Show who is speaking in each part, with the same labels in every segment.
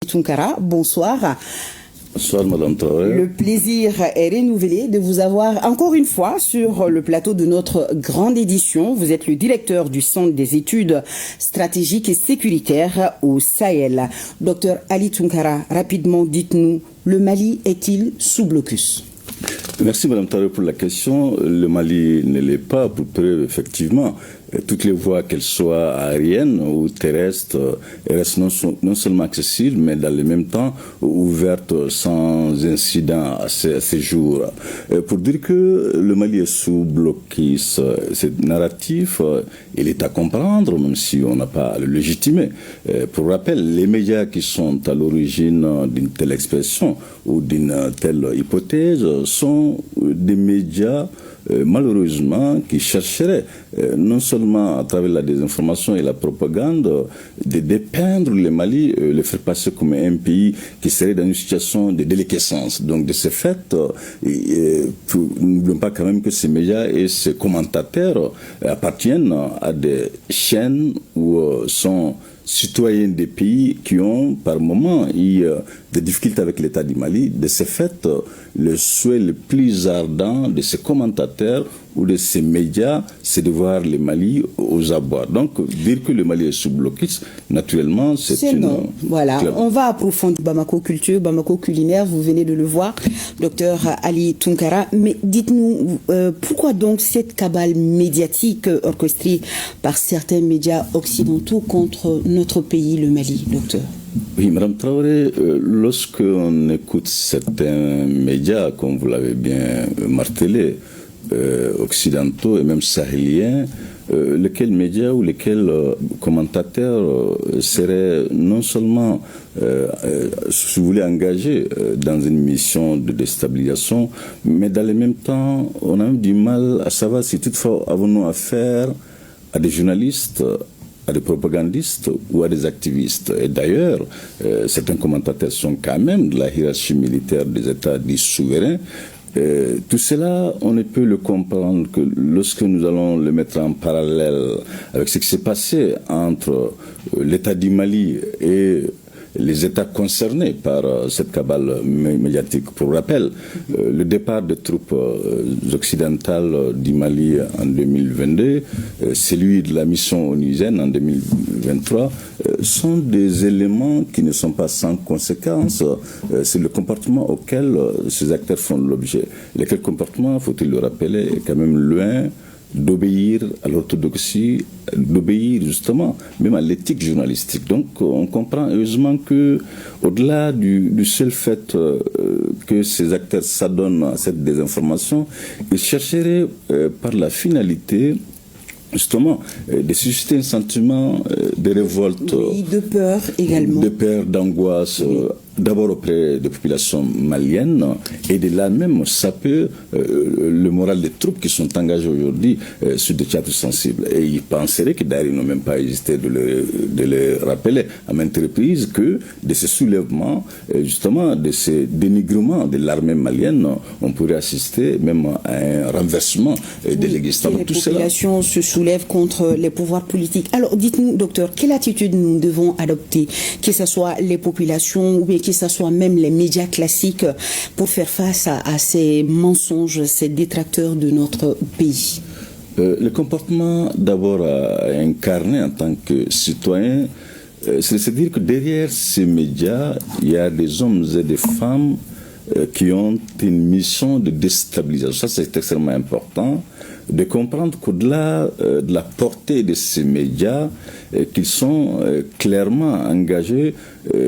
Speaker 1: Tunkara, bonsoir.
Speaker 2: Bonsoir Madame Traoré.
Speaker 1: Le plaisir est renouvelé de vous avoir encore une fois sur le plateau de notre grande édition. Vous êtes le directeur du Centre des études stratégiques et sécuritaires au Sahel. Docteur Ali Tunkara, rapidement dites-nous, le Mali est-il sous blocus ?
Speaker 2: Merci Madame Traoré pour la question. Le Mali ne l'est pas, pour preuve effectivement. Toutes les voies, qu'elles soient aériennes ou terrestres, restent non seulement accessibles, mais dans le même temps ouvertes sans incident à ces jours. Pour dire que le Mali est sous blocus, c'est narratif, il est à comprendre, même si on n'a pas à le légitimer. Pour rappel, les médias qui sont à l'origine d'une telle expression ou d'une telle hypothèse sont des médias malheureusement, qui chercheraient non seulement à travers la désinformation et la propagande de dépeindre le Mali, le faire passer comme un pays qui serait dans une situation de déliquescence. Donc de ce fait, n'oublions pas quand même que ces médias et ces commentateurs appartiennent à des chaînes où sont citoyens des pays qui ont par moment eu des difficultés avec l'État du Mali. De ce fait, le souhait le plus ardent de ces commentateurs ou de ces médias, c'est de voir le Mali aux abois. Donc, dire que le Mali est sous blocus, naturellement, c'est une...
Speaker 1: Non. Voilà, on va approfondir Bamako culture, Bamako culinaire, vous venez de le voir, docteur Ali Tunkara. Mais dites-nous, pourquoi donc cette cabale médiatique orchestrée par certains médias occidentaux contre notre pays, le Mali, docteur ?
Speaker 2: Oui, Madame Traoré, lorsque on écoute certains médias, comme vous l'avez bien martelé, occidentaux et même sahéliens, lesquels médias ou lesquels commentateurs seraient non seulement, si vous voulez, engagés dans une mission de déstabilisation, mais dans le même temps, on a même du mal à savoir si toutefois avons-nous affaire à des journalistes, à des propagandistes ou à des activistes. Et d'ailleurs, certains commentateurs sont quand même de la hiérarchie militaire des États dits souverains. Tout cela, on ne peut le comprendre que lorsque nous allons le mettre en parallèle avec ce qui s'est passé entre l'État du Mali et les États concernés par cette cabale médiatique. Pour rappel, le départ des troupes occidentales du Mali en 2022, celui de la mission onusienne en 2023, sont des éléments qui ne sont pas sans conséquence. C'est le comportement auquel ces acteurs font l'objet. Lequel comportement, faut-il le rappeler, est quand même loin d'obéir à l'orthodoxie, d'obéir justement même à l'éthique journalistique. Donc on comprend heureusement que au-delà du seul fait que ces acteurs s'adonnent à cette désinformation, ils chercheraient par la finalité justement de susciter un sentiment de révolte,
Speaker 1: oui, de peur également,
Speaker 2: de peur, d'angoisse, oui. D'abord auprès des populations maliennes, et de là même saper le moral des troupes qui sont engagées aujourd'hui sur des théâtres sensibles. Et ils penseraient que d'ailleurs ils n'ont même pas hésité de le rappeler à maintes reprises que de ces soulèvements, justement de ces dénigrements de l'armée malienne, on pourrait assister même à un renversement de l'existence.
Speaker 1: Les populations se soulèvent contre les pouvoirs politiques. Alors dites-nous, docteur, quelle attitude nous devons adopter, que ce soit les populations ou bien que ce soit même les médias classiques, pour faire face à ces mensonges, ces détracteurs de notre pays?
Speaker 2: Le comportement d'abord à incarner en tant que citoyen, c'est-à-dire que derrière ces médias, il y a des hommes et des femmes qui ont une mission de déstabilisation. Ça, c'est extrêmement important de comprendre qu'au-delà de la portée de ces médias, qu'ils sont clairement engagés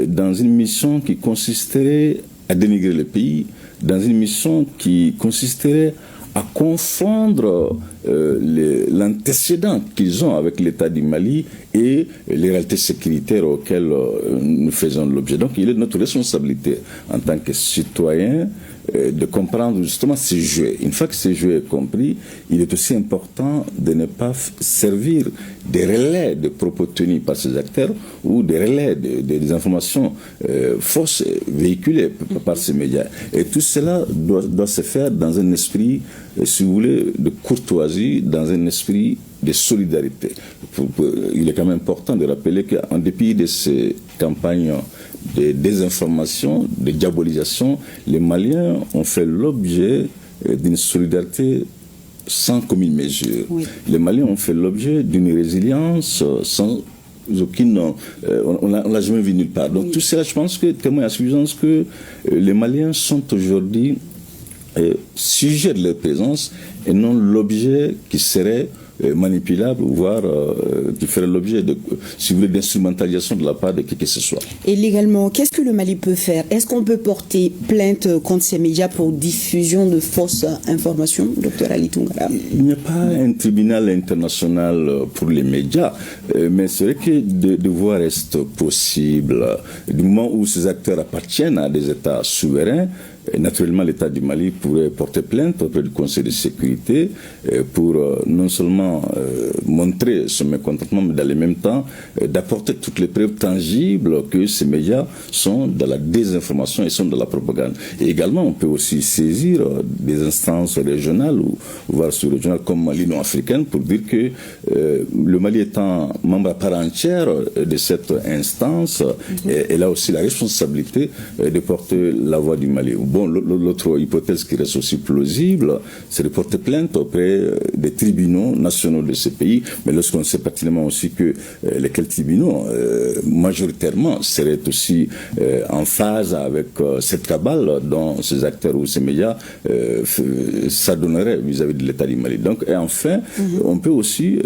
Speaker 2: dans une mission qui consisterait à dénigrer le pays, dans une mission qui consisterait à confondre l'antécédent qu'ils ont avec l'État du Mali et les réalités sécuritaires auxquelles nous faisons l'objet. Donc il est de notre responsabilité en tant que citoyens de comprendre justement ces jeux. Une fois que ces jeux est compris, il est aussi important de ne pas servir des relais de propos tenus par ces acteurs ou des relais des informations fausses véhiculées par ces médias. Et tout cela doit se faire dans un esprit, si vous voulez, de courtoisie, dans un esprit de solidarité. Il est quand même important de rappeler qu'en dépit de ces campagnes de désinformation, de diabolisation, les Maliens ont fait l'objet d'une solidarité sans commune mesure. Oui. Les Maliens ont fait l'objet d'une résilience sans aucune... on l'a jamais vu nulle part. Donc tout cela, je pense que témoigne à suffisance que les Maliens sont aujourd'hui sujets de leur présence et non l'objet qui serait manipulable, voire qui ferait l'objet de, si vous voulez, d'instrumentalisation de la part de qui que ce soit.
Speaker 1: Et légalement, qu'est-ce que le Mali peut faire? Est-ce qu'on peut porter plainte contre ces médias pour diffusion de fausses informations, docteur Ali Tounkara?
Speaker 2: Il n'y a pas un tribunal international pour les médias, mais c'est vrai que de devoir reste possible. Du moment où ces acteurs appartiennent à des États souverains, et naturellement, l'État du Mali pourrait porter plainte auprès du Conseil de sécurité pour non seulement montrer son mécontentement, mais dans le même temps d'apporter toutes les preuves tangibles que ces médias sont dans la désinformation et sont dans la propagande. Et également, on peut aussi saisir des instances régionales ou voire sous-régionales comme l'Union africaine pour dire que le Mali étant membre à part entière de cette instance, elle a aussi la responsabilité de porter la voix du Mali. Bon, l'autre hypothèse qui reste aussi plausible, c'est de porter plainte auprès des tribunaux nationaux de ce pays, mais lorsqu'on sait pertinemment aussi que lesquels tribunaux, majoritairement, seraient aussi en phase avec cette cabale dont ces acteurs ou ces médias s'adonneraient vis-à-vis de l'État du Mali. Donc, et enfin, on peut aussi,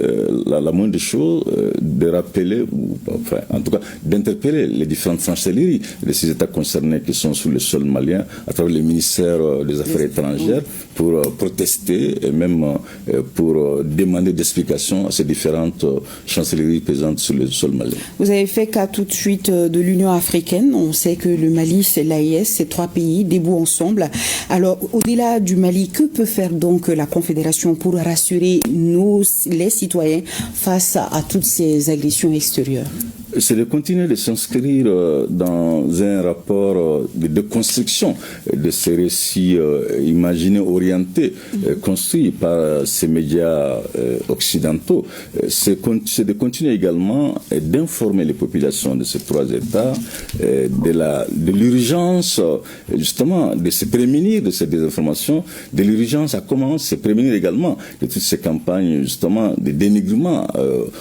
Speaker 2: la moindre des choses, de rappeler, ou enfin, en tout cas, d'interpeller les différentes chancelleries de ces États concernés qui sont sous le sol malien, à travers le ministère des Affaires étrangères, pour protester et même pour demander d'explications à ces différentes chancelleries présentes sur le sol malien.
Speaker 1: Vous avez fait cas tout de suite de l'Union africaine. On sait que le Mali, c'est l'AES, ces trois pays debout ensemble. Alors, au-delà du Mali, que peut faire donc la Confédération pour rassurer les citoyens face à toutes ces agressions extérieures?
Speaker 2: C'est de continuer de s'inscrire dans un rapport de déconstruction de ces récits imaginés, orientés, construits par ces médias occidentaux. C'est de continuer également d'informer les populations de ces trois États de l'urgence justement de se prémunir de ces désinformations, de l'urgence à comment se prémunir également de toutes ces campagnes justement de dénigrement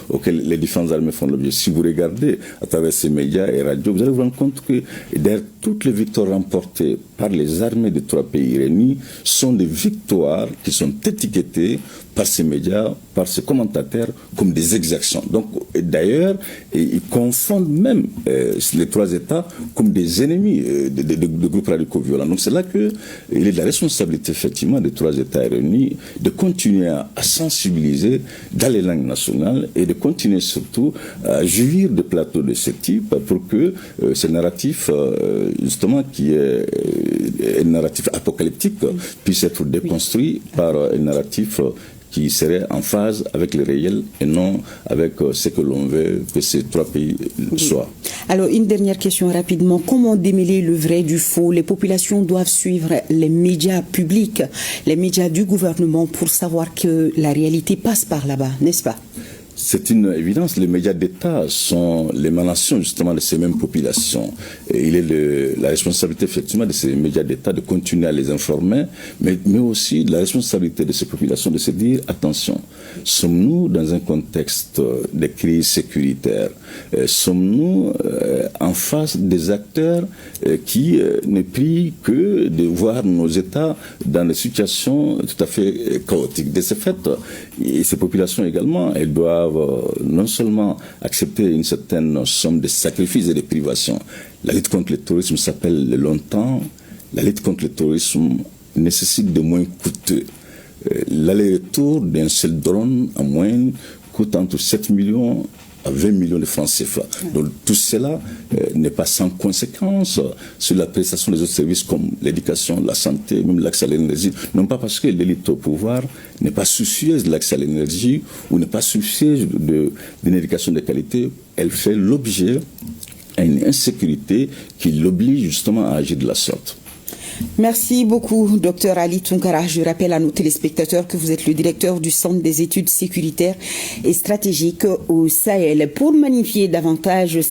Speaker 2: auxquelles les différentes armées font l'objet. Si vous regardez à travers ces médias et radios, vous allez vous rendre compte que derrière toutes les victoires remportées par les armées des trois pays réunis sont des victoires qui sont étiquetées par ces médias, par ces commentateurs comme des exactions. Donc, d'ailleurs, ils confondent même les trois États comme des ennemis de groupes radicaux violents. Donc, c'est là qu'il est de la responsabilité, effectivement, des trois États réunis de continuer à sensibiliser dans les langues nationales et de continuer surtout à jouir de plateaux de ce type pour que ce narratif, justement, qui est un narratif apocalyptique, puisse être déconstruit par un narratif qui serait en phase avec le réel et non avec ce que l'on veut que ces trois pays soient.
Speaker 1: Alors, une dernière question rapidement. Comment démêler le vrai du faux? Les populations doivent suivre les médias publics, les médias du gouvernement pour savoir que la réalité passe par là-bas, n'est-ce pas?
Speaker 2: C'est une évidence, les médias d'État sont l'émanation justement de ces mêmes populations. Et il est la responsabilité effectivement de ces médias d'État de continuer à les informer, mais aussi de la responsabilité de ces populations de se dire, attention, sommes-nous dans un contexte de crise sécuritaire? Sommes-nous en face des acteurs qui ne prient que de voir nos États dans des situations tout à fait chaotiques? De ce fait, et ces populations également, elles doivent non seulement accepter une certaine somme de sacrifices et de privations. La lutte contre le terrorisme s'appelle le longtemps. La lutte contre le terrorisme nécessite de moins coûteux. L'aller-retour d'un seul drone en moyenne coûte entre 7 millions à 20 millions de francs CFA. Donc tout cela n'est pas sans conséquence sur la prestation des autres services comme l'éducation, la santé, même l'accès à l'énergie. Non pas parce que l'élite au pouvoir n'est pas soucieuse de l'accès à l'énergie ou n'est pas soucieuse d'une éducation de qualité, elle fait l'objet d'une insécurité qui l'oblige justement à agir de la sorte.
Speaker 1: Merci beaucoup, Dr Ali Tounkara. Je rappelle à nos téléspectateurs que vous êtes le directeur du Centre des études sécuritaires et stratégiques au Sahel. Pour magnifier davantage